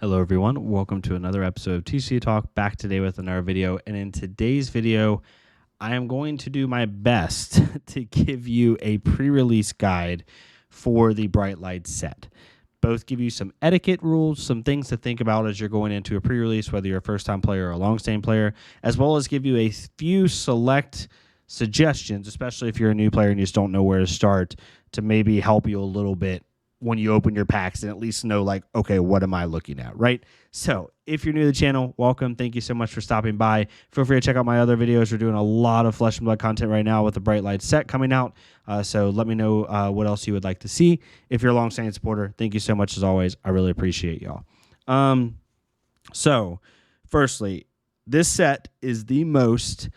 Hello everyone, welcome to another episode of TCG Talk, back today with another video. And in today's video, I am going to do my best to give you a pre-release guide for the Bright Light set. Both give you some etiquette rules, some things to think about as you're going into a pre-release, whether you're a first-time player or a long-standing player, as well as give you a few select suggestions, especially if you're a new player and you just don't know where to start, to maybe help you a little bit when you open your packs and at least know, like, okay, what am I looking at, right? So if you're new to the channel, welcome. Thank you so much for stopping by. Feel free to check out my other videos. We're doing a lot of Flesh and Blood content right now with the Bright Light set coming out. So let me know what else you would like to see. If you're a long-standing supporter, thank you so much as always. I really appreciate y'all. So firstly, this set is the most...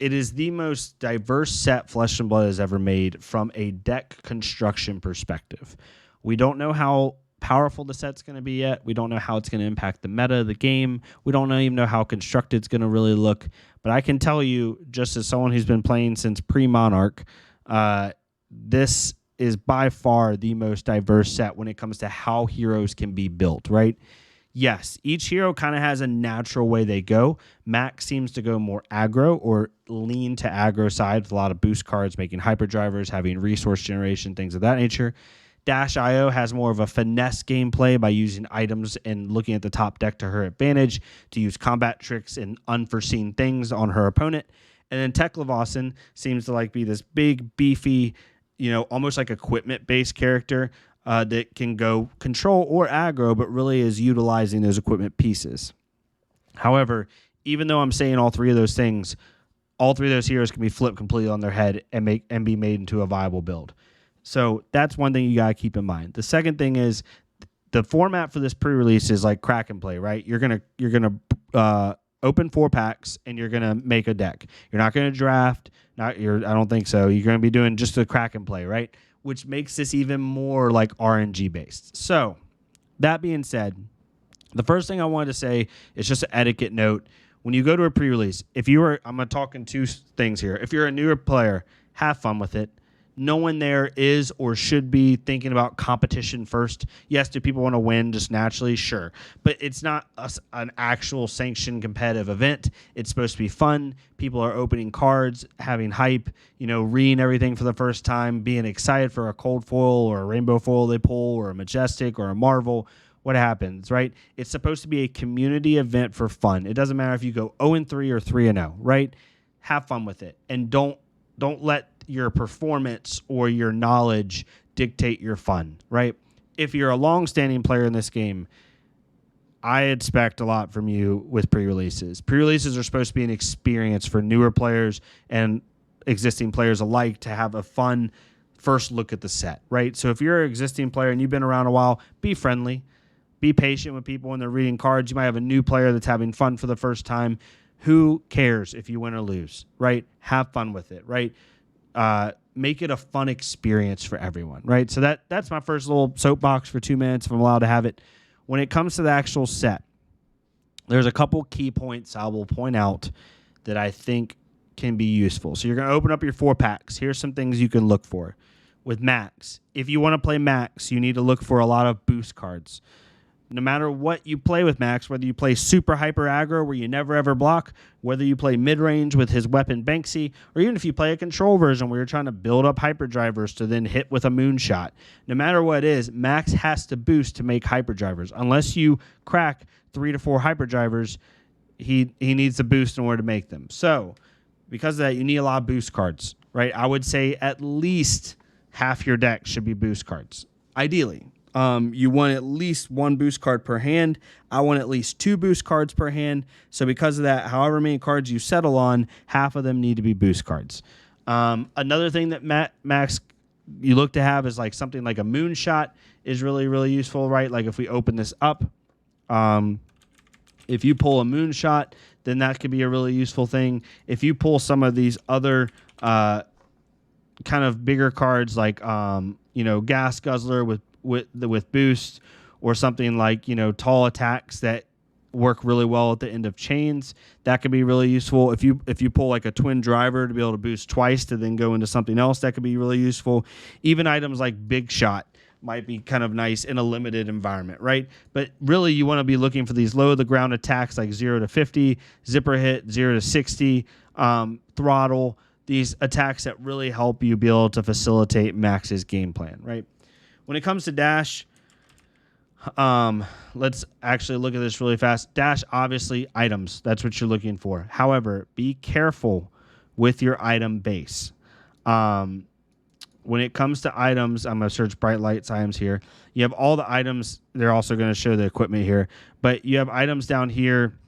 It is the most diverse set Flesh and Blood has ever made from a deck construction perspective. We don't know how powerful the set's going to be yet. We don't know how it's going to impact the meta of the game. We don't even know how constructed it's going to really look. But I can tell you, just as someone who's been playing since pre-Monarch, this is by far the most diverse set when it comes to how heroes can be built, right? Yes, each hero kind of has a natural way they go. Max seems to go more aggro or lean to aggro side with a lot of boost cards, making hyperdrivers, having resource generation, things of that nature. Dash IO has more of a finesse gameplay by using items and looking at the top deck to her advantage to use combat tricks and unforeseen things on her opponent. And then Teklevossen seems to be this big, beefy, almost like equipment-based character that can go control or aggro, but really is utilizing those equipment pieces. However, even though I'm saying all three of those things, all three of those heroes can be flipped completely on their head and be made into a viable build. So that's one thing you got to keep in mind. The second thing is the format for this pre-release is like crack and play, right? You're gonna open 4 packs and you're gonna make a deck. You're not gonna draft. I don't think so. You're gonna be doing just a crack and play, right? Which makes this even more like RNG based. So that being said, the first thing I wanted to say is just an etiquette note. When you go to a pre-release, I'm going to talk in 2 things here. If you're a newer player, have fun with it. No one there is or should be thinking about competition first. Yes, do people want to win just naturally? Sure. But it's not an actual sanctioned competitive event. It's supposed to be fun. People are opening cards, having hype, reading everything for the first time, being excited for a cold foil or a rainbow foil they pull or a majestic or a marvel. What happens, right? It's supposed to be a community event for fun. It doesn't matter if you go 0-3 or 3-0, right? Have fun with it. And don't let your performance or your knowledge dictate your fun, right? If you're a long-standing player in this game, I expect a lot from you with pre-releases. Pre-releases are supposed to be an experience for newer players and existing players alike to have a fun first look at the set, right? So if you're an existing player and you've been around a while, be friendly. Be patient with people when they're reading cards. You might have a new player that's having fun for the first time. Who cares if you win or lose, right? Have fun with it, right? Make it a fun experience for everyone, right? So that's my first little soapbox for 2 minutes, if I'm allowed to have it. When it comes to the actual set, there's a couple key points I will point out that I think can be useful. So you're going to open up your 4 packs. Here's some things you can look for. With Max, if you want to play Max, you need to look for a lot of boost cards. No matter what you play with Max, whether you play super hyper aggro where you never ever block, whether you play mid-range with his weapon Banksy, or even if you play a control version where you're trying to build up hyperdrivers to then hit with a moonshot, no matter what it is, Max has to boost to make hyperdrivers. Unless you crack 3 to 4 hyperdrivers, he needs to boost in order to make them. So because of that, you need a lot of boost cards, right? I would say at least half your deck should be boost cards, ideally. You want at least 1 boost card per hand. I want at least 2 boost cards per hand. So because of that, however many cards you settle on, half of them need to be boost cards. Another thing that Max you look to have is like something like a moonshot is really, really useful, right? Like if we open this up, if you pull a moonshot, then that could be a really useful thing. If you pull some of these other kind of bigger cards like Gas Guzzler with boost, or something like tall attacks that work really well at the end of chains, that could be really useful. If you pull like a twin driver to be able to boost twice to then go into something else, that could be really useful. Even items like Big Shot might be kind of nice in a limited environment, right? But really, you want to be looking for these low to the ground attacks like 0 to 50, zipper hit, 0 to 60, throttle, these attacks that really help you be able to facilitate Max's game plan, right? When it comes to dash, let's actually look at this really fast. Dash, obviously, items. That's what you're looking for. However, be careful with your item base. When it comes to items, I'm going to search bright lights items here. You have all the items. They're also going to show the equipment here. But you have items down here.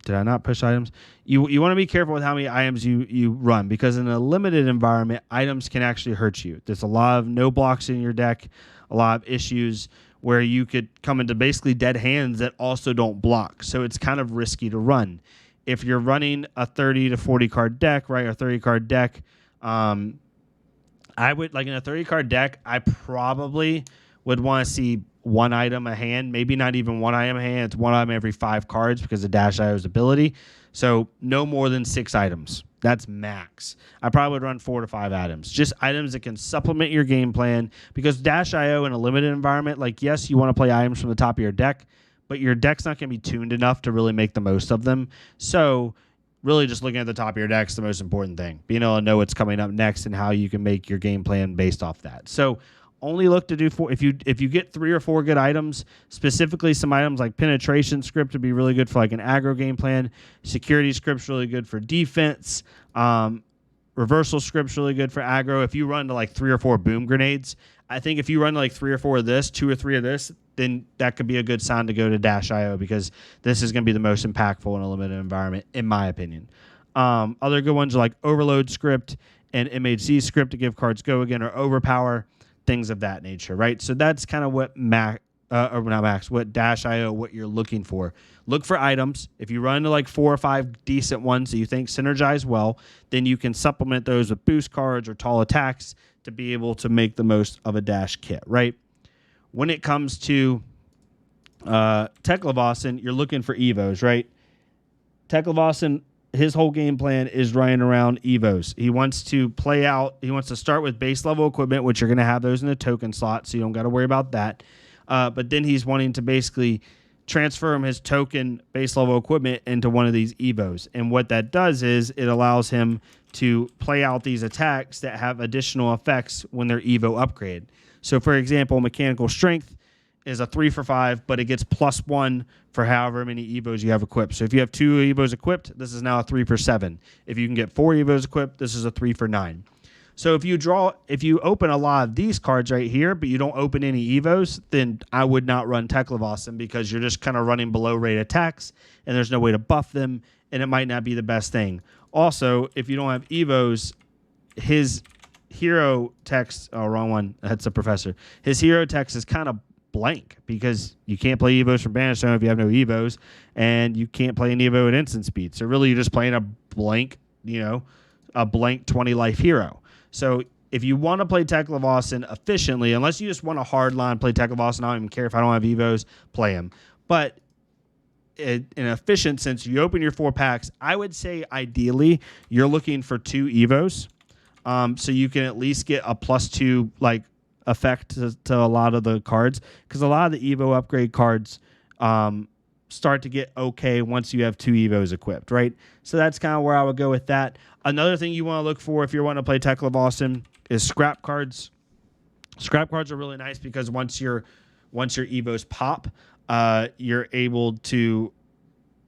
Did I not push items? You want to be careful with how many items you run, because in a limited environment, items can actually hurt you. There's a lot of no blocks in your deck, a lot of issues where you could come into basically dead hands that also don't block. So it's kind of risky to run. If you're running a 30 to 40 card deck, right, or 30 card deck, I would, like in a 30 card deck, I probably would want to see one item a hand, maybe not even one item a hand. It's one item every 5 cards because of Dash IO's ability. So no more than 6 items. That's max. I probably would run 4 to 5 items. Just items that can supplement your game plan, because Dash IO in a limited environment, like, yes, you want to play items from the top of your deck, but your deck's not going to be tuned enough to really make the most of them. So really just looking at the top of your deck is the most important thing. Being able to know what's coming up next and how you can make your game plan based off that. So only look to do 4. If you get 3 or 4 good items, specifically some items like penetration script would be really good for like an aggro game plan. Security script's really good for defense. Reversal script's really good for aggro. If you run to like 3 or 4 boom grenades, I think if you run to like 3 or 4 of this, 2 or 3 of this, then that could be a good sign to go to Dash IO, because this is going to be the most impactful in a limited environment, in my opinion. Other good ones are like Overload script and MHZ script to give cards go again, or Overpower, things of that nature, right? So that's kind of what what Dash IO, what you're looking for. Look for items. If you run to like 4 or 5 decent ones that you think synergize well, then you can supplement those with boost cards or tall attacks to be able to make the most of a Dash kit, right? When it comes to Teklevossen, you're looking for Evos, right? Teklevossen, his whole game plan is running around Evos. He wants to play out, he wants to start with base level equipment, which you're going to have those in the token slot, so you don't got to worry about that. But then he's wanting to basically transfer his token base level equipment into one of these Evos. And what that does is it allows him to play out these attacks that have additional effects when they're Evo upgrade. So, for example, Mechanical Strength is a 3 for 5, but it gets +1 for however many Evos you have equipped. So if you have 2 Evos equipped, this is now a 3 for 7. If you can get 4 Evos equipped, this is a 3 for 9. So if you open a lot of these cards right here, but you don't open any Evos, then I would not run Teklevossen, because you're just kind of running below rate attacks, and there's no way to buff them, and it might not be the best thing. Also, if you don't have Evos, his hero text, oh, wrong one, that's a professor. His hero text is kind of blank, because you can't play Evos from Banish Zone if you have no Evos, and you can't play an Evo at instant speed. So really you're just playing a blank 20 life hero. So if you want to play Teklevossen efficiently, unless you just want a hard line, play Teklevossen, I don't even care if I don't have Evos, play him. But in an efficient sense, you open your 4 packs, I would say ideally you're looking for 2 Evos. So you can at least get a +2 like effect to a lot of the cards, because a lot of the Evo upgrade cards start to get okay once you have 2 Evos equipped, right? So that's kind of where I would go with that. Another thing you want to look for if you're wanting to play Teklevossen is scrap cards. Scrap cards are really nice because once your Evos pop, you're able to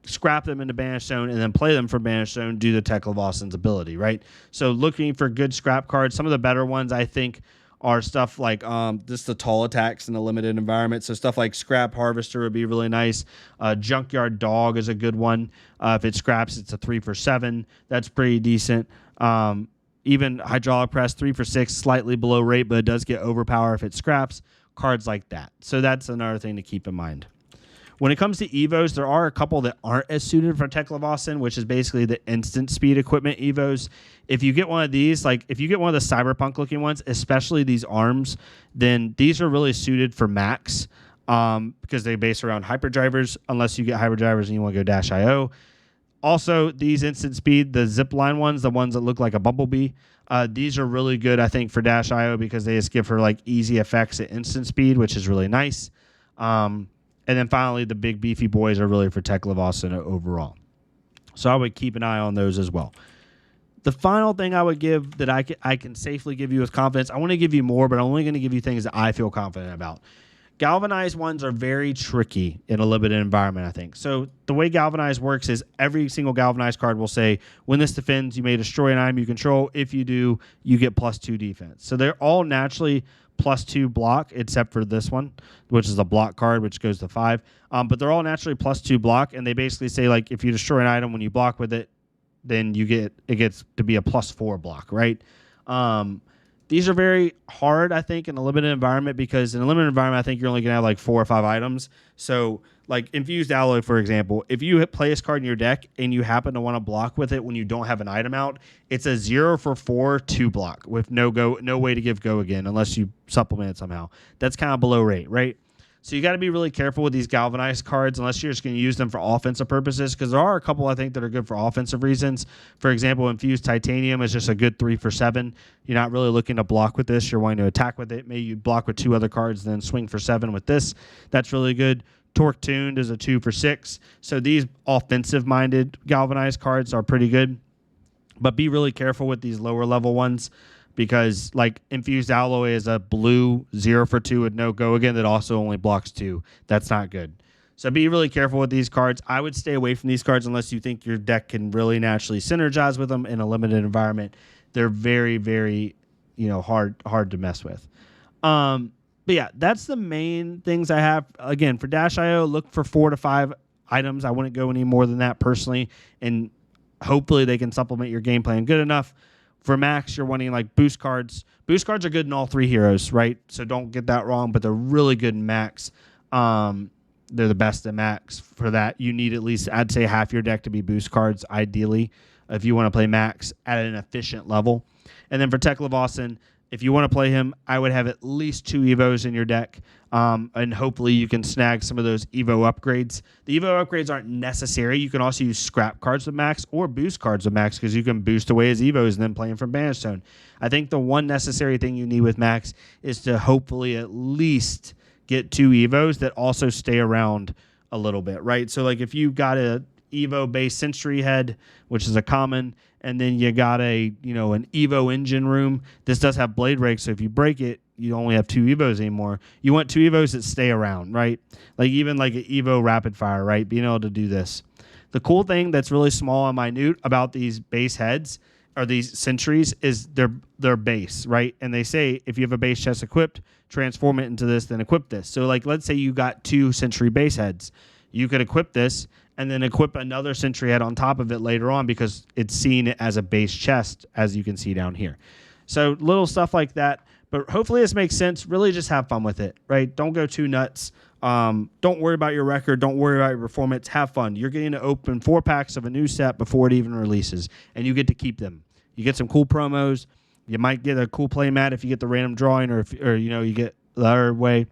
scrap them into Banish Zone and then play them from Banish Zone due to Teklevossen's ability, right? So looking for good scrap cards. Some of the better ones, I think, are stuff like just the tall attacks in a limited environment. So stuff like Scrap Harvester would be really nice. Junkyard Dog is a good one. If it scraps, it's a 3 for 7. That's pretty decent. Even Hydraulic Press, 3 for 6, slightly below rate, but it does get overpower if it scraps. Cards like that. So that's another thing to keep in mind. When it comes to Evos, there are a couple that aren't as suited for Teklevossen, which is basically the instant speed equipment Evos. If you get one of these, like if you get one of the cyberpunk looking ones, especially these arms, then these are really suited for Max because they base around hyperdrivers, unless you get hyperdrivers and you want to go Dash IO. Also, these instant speed, the zipline ones, the ones that look like a bumblebee, These are really good, I think, for Dash IO because they just give her like easy effects at instant speed, which is really nice. And then finally, the big beefy boys are really for Tekla-Vossen overall. So I would keep an eye on those as well. The final thing I would give that I can safely give you with confidence, I want to give you more, but I'm only going to give you things that I feel confident about. Galvanized ones are very tricky in a limited environment, I think. So the way Galvanized works is every single Galvanized card will say, when this defends, you may destroy an item you control. If you do, you get +2 defense. So they're all naturally +2 block, except for this one, which is a block card, which goes to 5. But they're all naturally +2 block, and they basically say, like, if you destroy an item when you block with it, then it gets to be a +4 block, right? These are very hard, I think, in a limited environment because in a limited environment, I think you're only going to have like 4 or 5 items. So, like Infused Alloy, for example, if you play this card in your deck and you happen to want to block with it when you don't have an item out, it's a 0 for 4 2 block with no way to give go again unless you supplement it somehow. That's kind of below rate, right? So you got to be really careful with these Galvanized cards unless you're just going to use them for offensive purposes because there are a couple, I think, that are good for offensive reasons. For example, Infused Titanium is just a good 3 for 7. You're not really looking to block with this. You're wanting to attack with it. Maybe you block with 2 other cards, then swing for 7 with this. That's really good. Torque Tuned is a 2 for 6. So these offensive-minded Galvanized cards are pretty good. But be really careful with these lower-level ones. Because, like, Infused Alloy is a blue 0 for 2 with no go again that also only blocks 2. That's not good. So be really careful with these cards. I would stay away from these cards unless you think your deck can really naturally synergize with them in a limited environment. They're very, very, hard to mess with. But yeah, that's the main things I have. Again, for Dash IO, look for 4 to 5 items. I wouldn't go any more than that personally. And hopefully they can supplement your game plan good enough. For Max, you're wanting like boost cards. Boost cards are good in all 3 heroes, right? So don't get that wrong, but they're really good in Max. They're the best at Max. For that, you need at least, I'd say, half your deck to be boost cards, ideally, if you want to play Max at an efficient level. And then for Tekla-Vossen, if you want to play him, I would have at least 2 Evos in your deck, and hopefully you can snag some of those Evo upgrades. The Evo upgrades aren't necessary. You can also use scrap cards with Max or boost cards with Max because you can boost away his Evos and then play him from Banishstone. I think the one necessary thing you need with Max is to hopefully at least get 2 Evos that also stay around a little bit, right? So like if you got a Evo-based Sentry Head, which is a common, and then you got an Evo engine room. This does have blade break, so if you break it, you only have 2 Evos anymore. You want 2 Evos that stay around, right? Like even like an Evo Rapid Fire, right? Being able to do this. The cool thing that's really small and minute about these base heads or these sentries is their base, right? And they say if you have a base chest equipped, transform it into this, then equip this. So like let's say you got 2 sentry base heads. You could equip this and then equip another sentry head on top of it later on because it's seen as a base chest, as you can see down here. So little stuff like that. But hopefully this makes sense. Really just have fun with it, right? Don't go too nuts. Don't worry about your record. Don't worry about your performance. Have fun. You're getting to open 4 packs of a new set before it even releases, and you get to keep them. You get some cool promos. You might get a cool play mat if you get the random drawing or you get the other way.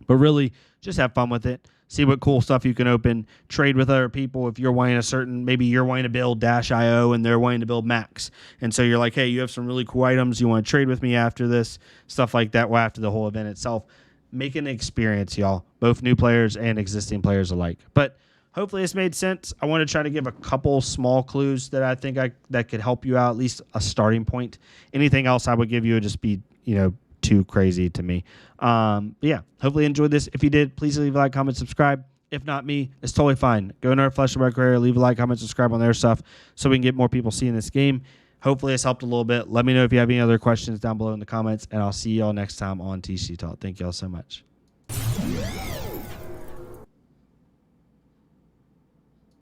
But really, just have fun with it. See what cool stuff you can open. Trade with other people if you're wanting maybe you're wanting to build Dash IO and they're wanting to build Max. And so you're like, hey, you have some really cool items. You want to trade with me after this? Stuff like that, after the whole event itself. Make an experience, y'all. Both new players and existing players alike. But hopefully this made sense. I want to try to give a couple small clues that I think that could help you out, at least a starting point. Anything else I would give you would just be, too crazy to me. But yeah, hopefully you enjoyed this. If you did, please leave a like, comment, subscribe. If not me, it's totally fine. Go into our Flesh and Blood career, leave a like, comment, subscribe on their stuff so we can get more people seeing this game. Hopefully it's helped a little bit. Let me know if you have any other questions down below in the comments, and I'll see y'all next time on TCG Talk. Thank y'all so much.